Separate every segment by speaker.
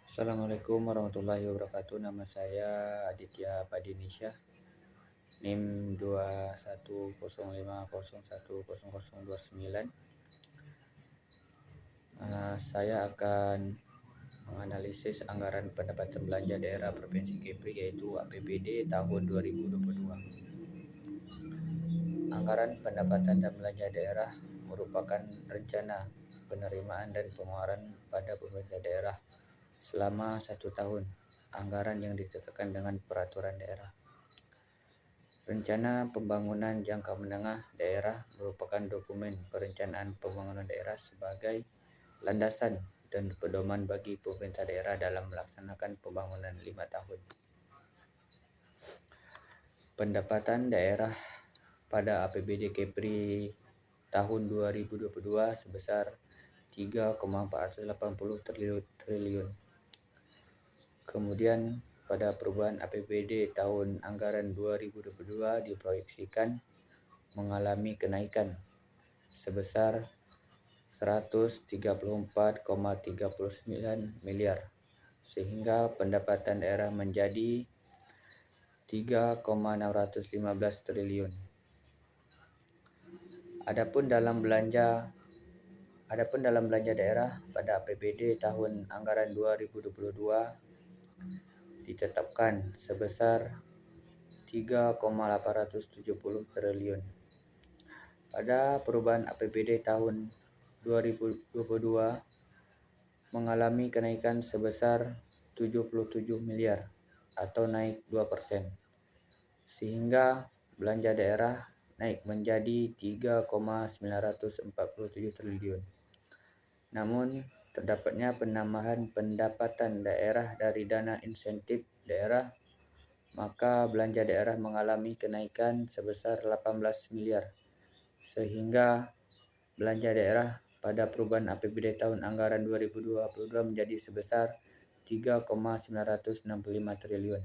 Speaker 1: Assalamualaikum warahmatullahi wabarakatuh. Nama saya Aditya Padinisha, NIM 2105010029. Saya akan menganalisis anggaran pendapatan belanja daerah Provinsi Kepri, yaitu APBD tahun 2022. Anggaran pendapatan dan belanja daerah merupakan rencana penerimaan dan pengeluaran pada pemerintah daerah selama 1 tahun anggaran yang ditetapkan dengan peraturan daerah. Rencana Pembangunan Jangka Menengah Daerah merupakan dokumen perencanaan pembangunan daerah sebagai landasan dan pedoman bagi pemerintah daerah dalam melaksanakan pembangunan 5 tahun. Pendapatan daerah pada APBD Kepri tahun 2022 sebesar 3,480 triliun. Kemudian pada perubahan APBD tahun anggaran 2022 diproyeksikan mengalami kenaikan sebesar 134,39 miliar sehingga pendapatan daerah menjadi 3,615 triliun. Adapun dalam belanja daerah pada APBD tahun anggaran 2022 ditetapkan sebesar 3,870 triliun. Pada perubahan APBD tahun 2022 mengalami kenaikan sebesar 77 miliar atau naik 2%, sehingga belanja daerah naik menjadi 3,947 triliun. Namun, terdapatnya penambahan pendapatan daerah dari dana insentif daerah, maka belanja daerah mengalami kenaikan sebesar 18 miliar, sehingga belanja daerah pada perubahan APBD tahun anggaran 2022 menjadi sebesar 3,965 triliun.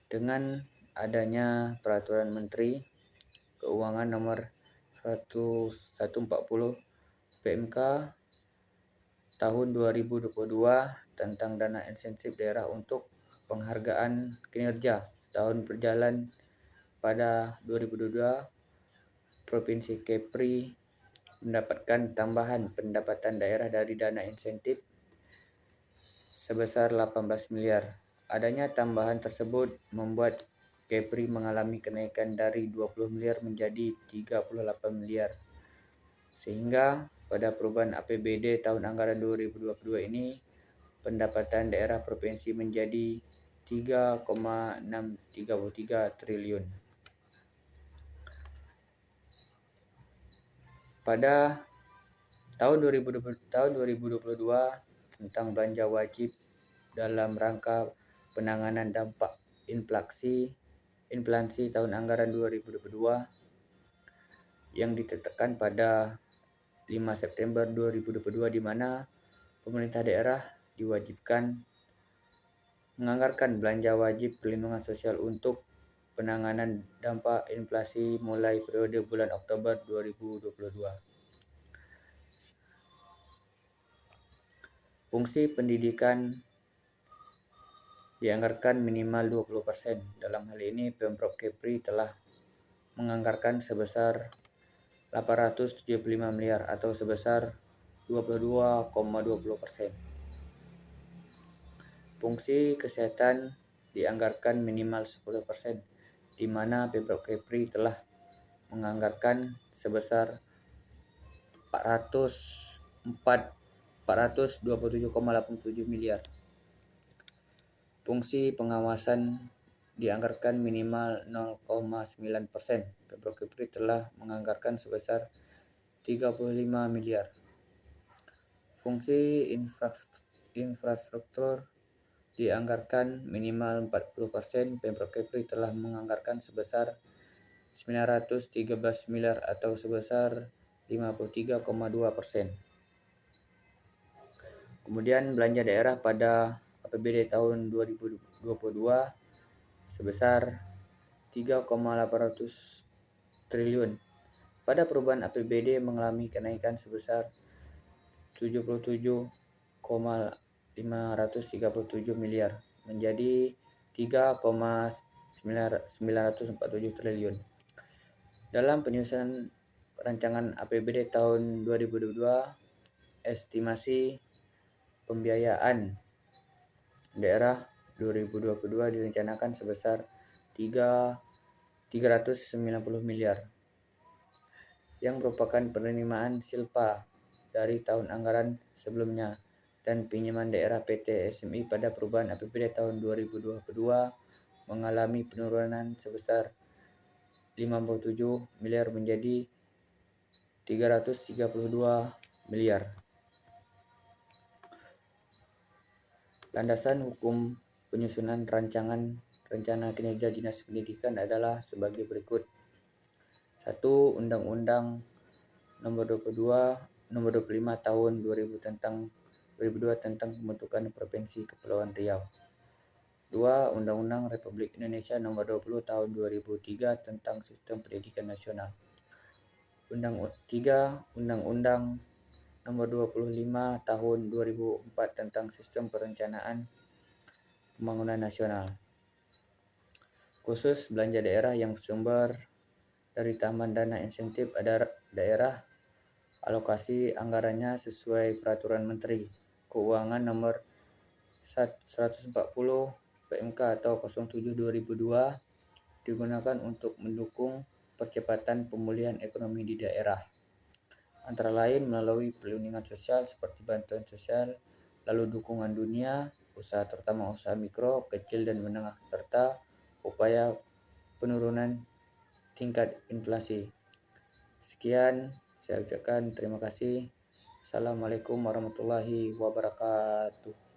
Speaker 1: Dengan adanya Peraturan Menteri Keuangan Nomor 1140 PMK tahun 2022 tentang dana insentif daerah untuk penghargaan kinerja tahun berjalan pada 2022, Provinsi Kepri mendapatkan tambahan pendapatan daerah dari dana insentif sebesar 18 miliar. Adanya tambahan tersebut membuat Kepri mengalami kenaikan dari 20 miliar menjadi 38 miliar. Sehingga pada perubahan APBD tahun anggaran 2022 ini pendapatan daerah provinsi menjadi 3,633 triliun. Pada tahun 2022 tentang belanja wajib dalam rangka penanganan dampak inflasi tahun anggaran 2022 yang ditetapkan pada 5 September 2022, di mana pemerintah daerah diwajibkan menganggarkan belanja wajib perlindungan sosial untuk penanganan dampak inflasi mulai periode bulan Oktober 2022. Fungsi pendidikan dianggarkan minimal 20%. Dalam hal ini Pemprov Kepri telah menganggarkan sebesar 875 miliar atau sebesar 22,20%. Fungsi kesehatan dianggarkan minimal 10%, di mana Pemprov Kepri telah menganggarkan sebesar 427,87 miliar. Fungsi pengawasan dianggarkan minimal 0,9%. Pemprov Kepri telah menganggarkan sebesar 35 miliar. Fungsi infrastruktur dianggarkan minimal 40%. Pemprov Kepri telah menganggarkan sebesar 913 miliar atau sebesar 53,2%. Kemudian belanja daerah pada APBD tahun 2022 sebesar 3,800 triliun. Pada perubahan APBD mengalami kenaikan sebesar 77,5 537 miliar menjadi 3,947 triliun. Dalam penyusunan rancangan APBD tahun 2022, estimasi pembiayaan daerah 2022 direncanakan sebesar 390 miliar yang merupakan penerimaan silpa dari tahun anggaran sebelumnya dan pinjaman daerah PT SMI pada perubahan APBD tahun 2022 mengalami penurunan sebesar 57 miliar menjadi 332 miliar. Landasan hukum penyusunan rancangan rencana kinerja Dinas Pendidikan adalah sebagai berikut. 1. Undang-Undang Nomor 25 Tahun 2002 tentang pembentukan Provinsi Kepulauan Riau. 2. Undang-Undang Republik Indonesia Nomor 20 Tahun 2003 tentang Sistem Pendidikan Nasional. 3. Undang-Undang Nomor 25 Tahun 2004 tentang Sistem Perencanaan Pembangunan Nasional. Khusus belanja daerah yang bersumber dari tambahan dana insentif daerah, alokasi anggarannya sesuai Peraturan Menteri Keuangan Nomor 140 PMK atau 07/2002 digunakan untuk mendukung percepatan pemulihan ekonomi di daerah, antara lain melalui perlindungan sosial seperti bantuan sosial, lalu dukungan dunia, usaha terutama usaha mikro, kecil dan menengah, serta upaya penurunan tingkat inflasi. Sekian saya ucapkan terima kasih. Assalamualaikum warahmatullahi wabarakatuh.